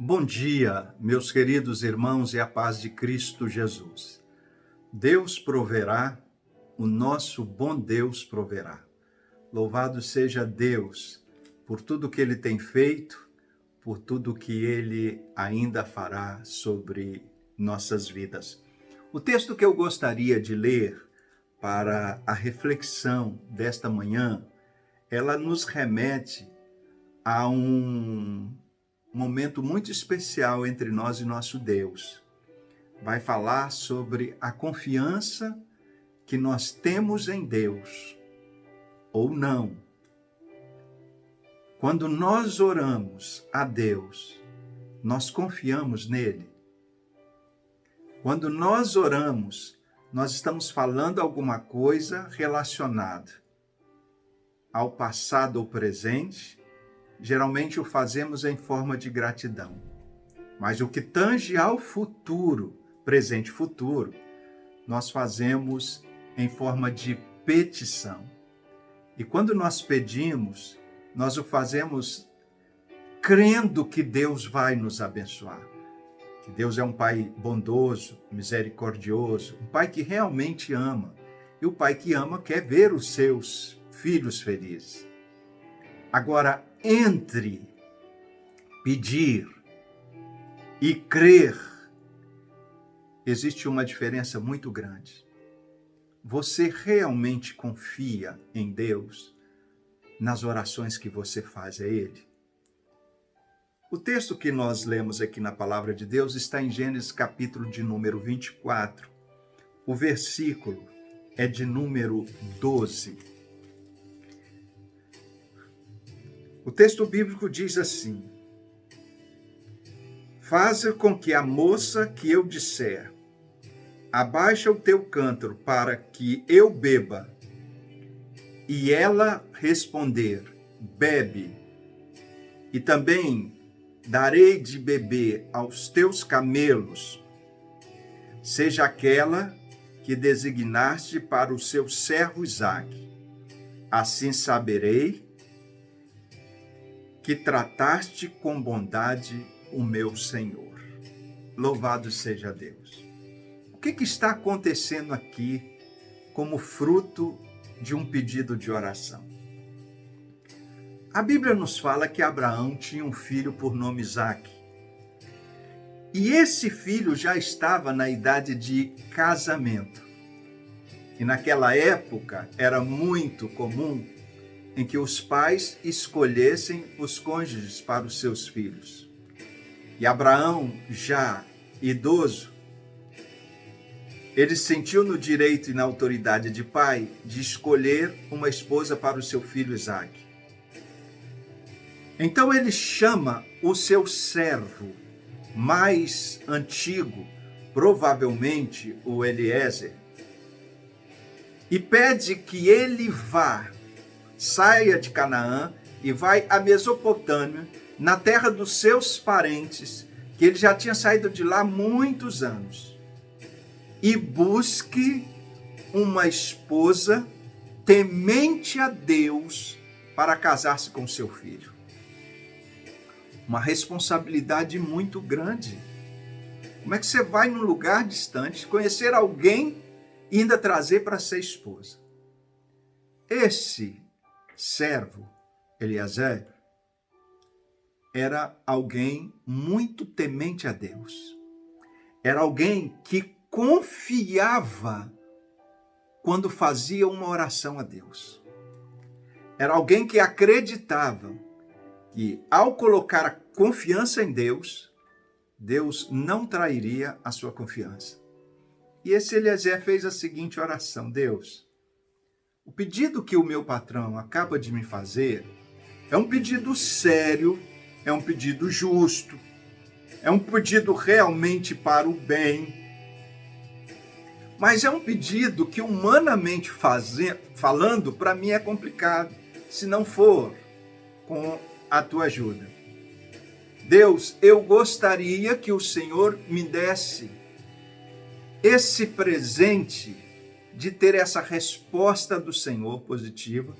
Bom dia, meus queridos irmãos, e a paz de Cristo Jesus. Deus proverá, o nosso bom Deus proverá. Louvado seja Deus por tudo que Ele tem feito, por tudo que Ele ainda fará sobre nossas vidas. O texto que eu gostaria de ler para a reflexão desta manhã, ela nos remete a um momento muito especial entre nós e nosso Deus. Vai falar sobre a confiança que nós temos em Deus, ou não. Quando nós oramos a Deus, nós confiamos nele. Quando nós oramos, nós estamos falando alguma coisa relacionada ao passado ou presente. Geralmente o fazemos em forma de gratidão. Mas o que tange ao futuro, presente e futuro, nós fazemos em forma de petição. E quando nós pedimos, nós o fazemos crendo que Deus vai nos abençoar. Que Deus é um Pai bondoso, misericordioso, um Pai que realmente ama. E o Pai que ama quer ver os seus filhos felizes. Agora, entre pedir e crer, existe uma diferença muito grande. Você realmente confia em Deus nas orações que você faz a Ele? O texto que nós lemos aqui na Palavra de Deus está em Gênesis capítulo de número 24. O versículo é de número 12. O texto bíblico diz assim: faze com que a moça que eu disser, abaixa o teu cântaro para que eu beba, e ela responder, bebe, e também darei de beber aos teus camelos, seja aquela que designaste para o seu servo Isaque. Assim saberei que trataste com bondade o meu Senhor. Louvado seja Deus. O que está acontecendo aqui como fruto de um pedido de oração? A Bíblia nos fala que Abraão tinha um filho por nome Isaque. E esse filho já estava na idade de casamento. E naquela época era muito comum em que os pais escolhessem os cônjuges para os seus filhos. E Abraão, já idoso, ele sentiu no direito e na autoridade de pai de escolher uma esposa para o seu filho Isaque. Então ele chama o seu servo mais antigo, provavelmente o Eliezer, e pede que ele saia de Canaã e vai à Mesopotâmia, na terra dos seus parentes, que ele já tinha saído de lá há muitos anos, e busque uma esposa temente a Deus para casar-se com seu filho. Uma responsabilidade muito grande. Como é que você vai num lugar distante, conhecer alguém e ainda trazer para ser esposa? Esse servo, Eliezer, era alguém muito temente a Deus. Era alguém que confiava quando fazia uma oração a Deus. Era alguém que acreditava que, ao colocar a confiança em Deus, Deus não trairia a sua confiança. E esse Eliezer fez a seguinte oração: Deus, o pedido que o meu patrão acaba de me fazer é um pedido sério, é um pedido justo, é um pedido realmente para o bem, mas é um pedido que, humanamente falando, para mim é complicado, se não for com a tua ajuda. Deus, eu gostaria que o Senhor me desse esse presente de ter essa resposta do Senhor positiva,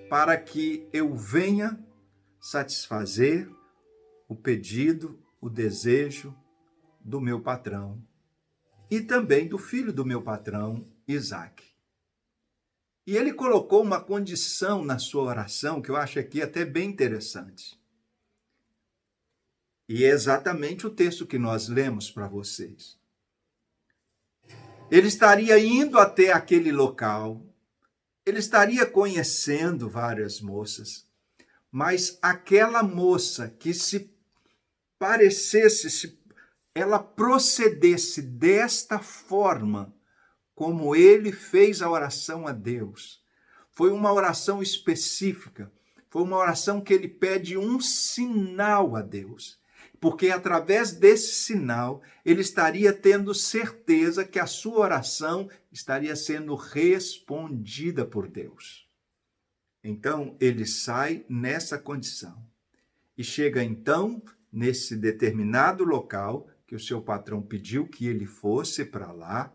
para que eu venha satisfazer o pedido o desejo do meu patrão e também do filho do meu patrão, Isaque. E ele colocou uma condição na sua oração que eu acho aqui até bem interessante. E é exatamente o texto que nós lemos para vocês. Ele estaria indo até aquele local, ele estaria conhecendo várias moças, mas aquela moça que se parecesse, se ela procedesse desta forma, como ele fez a oração a Deus, foi uma oração específica, foi uma oração que ele pede um sinal a Deus, porque através desse sinal ele estaria tendo certeza que a sua oração estaria sendo respondida por Deus. Então ele sai nessa condição e chega então nesse determinado local que o seu patrão pediu que ele fosse para lá.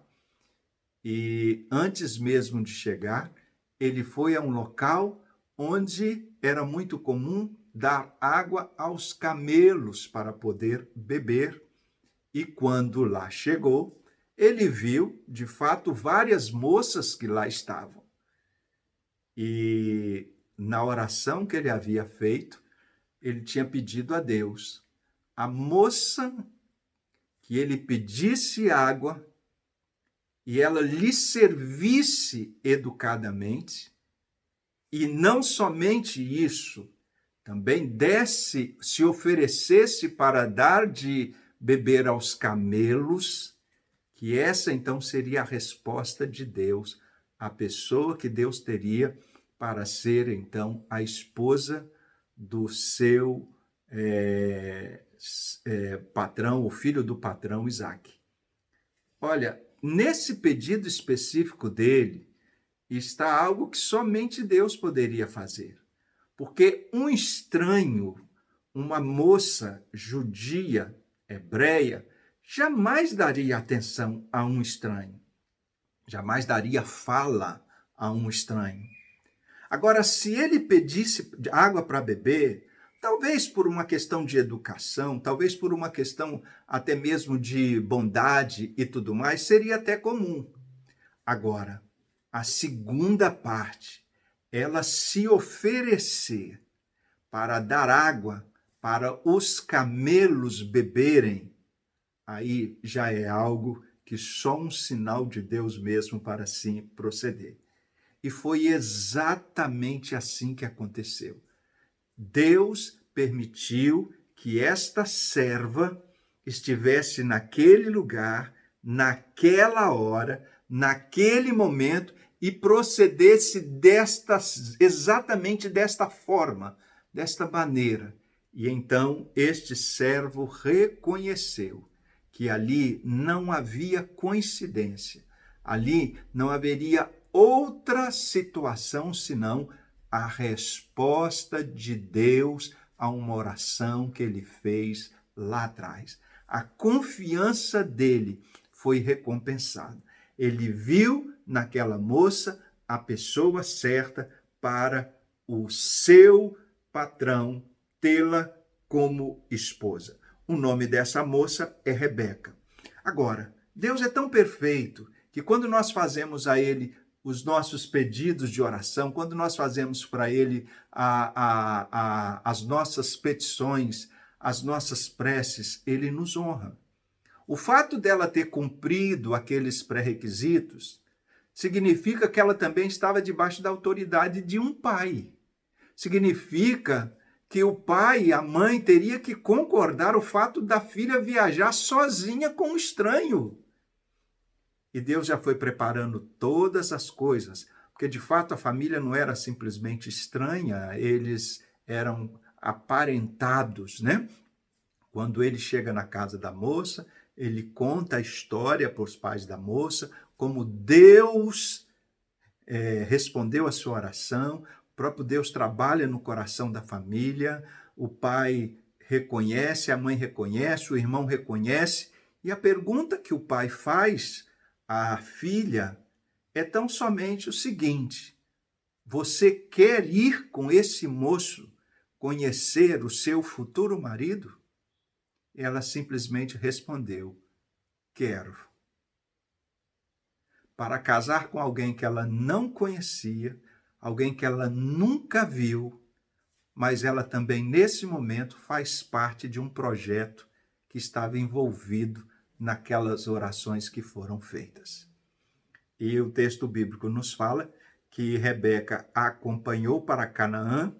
E antes mesmo de chegar, ele foi a um local onde era muito comum dar água aos camelos para poder beber. E quando lá chegou, ele viu, de fato, várias moças que lá estavam. E na oração que ele havia feito, ele tinha pedido a Deus, a moça que ele pedisse água e ela lhe servisse educadamente, e não somente isso, também desse, se oferecesse para dar de beber aos camelos, que essa então seria a resposta de Deus, a pessoa que Deus teria para ser então a esposa do seu patrão, o filho do patrão Isaque. Olha, nesse pedido específico dele está algo que somente Deus poderia fazer. Porque um estranho, uma moça judia, hebreia, jamais daria atenção a um estranho. Jamais daria fala a um estranho. Agora, se ele pedisse água para beber, talvez por uma questão de educação, talvez por uma questão até mesmo de bondade e tudo mais, seria até comum. Agora, a segunda parte, ela se oferecer para dar água para os camelos beberem, aí já é algo que só um sinal de Deus mesmo para assim proceder. E foi exatamente assim que aconteceu. Deus permitiu que esta serva estivesse naquele lugar, naquela hora, naquele momento e procedesse exatamente desta forma, desta maneira. E então este servo reconheceu que ali não havia coincidência, ali não haveria outra situação senão a resposta de Deus a uma oração que ele fez lá atrás. A confiança dele foi recompensada. Ele viu naquela moça a pessoa certa para o seu patrão tê-la como esposa. O nome dessa moça é Rebeca. Agora, Deus é tão perfeito que quando nós fazemos a ele os nossos pedidos de oração, quando nós fazemos para ele as nossas petições, as nossas preces, ele nos honra. O fato dela ter cumprido aqueles pré-requisitos significa que ela também estava debaixo da autoridade de um pai. Significa que o pai e a mãe teria que concordar o fato da filha viajar sozinha com um estranho. E Deus já foi preparando todas as coisas, porque de fato a família não era simplesmente estranha, eles eram aparentados, né? Quando ele chega na casa da moça, ele conta a história para os pais da moça, como Deus respondeu a sua oração, o próprio Deus trabalha no coração da família, o pai reconhece, a mãe reconhece, o irmão reconhece, e a pergunta que o pai faz à filha é tão somente o seguinte: você quer ir com esse moço conhecer o seu futuro marido? Ela simplesmente respondeu: quero. Para casar com alguém que ela não conhecia, alguém que ela nunca viu, mas ela também, nesse momento, faz parte de um projeto que estava envolvido naquelas orações que foram feitas. E o texto bíblico nos fala que Rebeca a acompanhou para Canaã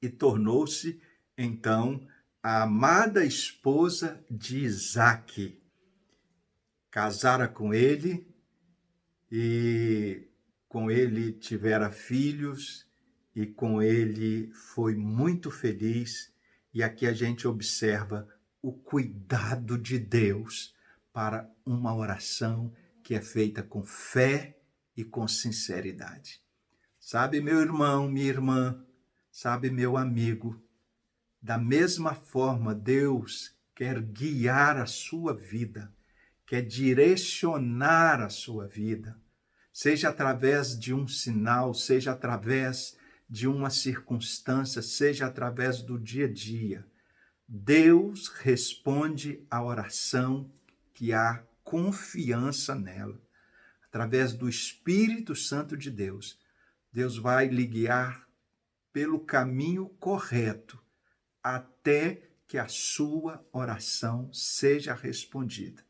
e tornou-se, então, a amada esposa de Isaque. Casara com ele e com ele tivera filhos e com ele foi muito feliz. E aqui a gente observa o cuidado de Deus para uma oração que é feita com fé e com sinceridade. Sabe, meu irmão, minha irmã, sabe, meu amigo, da mesma forma Deus quer guiar a sua vida, quer direcionar a sua vida, seja através de um sinal, seja através de uma circunstância, seja através do dia a dia. Deus responde à oração que há confiança nela. Através do Espírito Santo de Deus, Deus vai lhe guiar pelo caminho correto até que a sua oração seja respondida.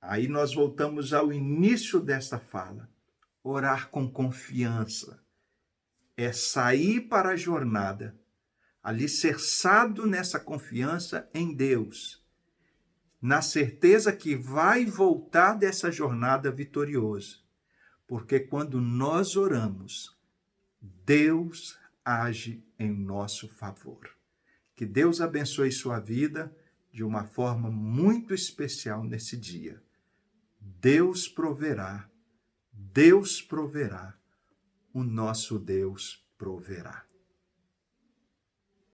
Aí nós voltamos ao início desta fala. Orar com confiança é sair para a jornada, alicerçado nessa confiança em Deus, na certeza que vai voltar dessa jornada vitorioso. Porque quando nós oramos, Deus age em nosso favor. Que Deus abençoe sua vida de uma forma muito especial nesse dia. Deus proverá, o nosso Deus proverá.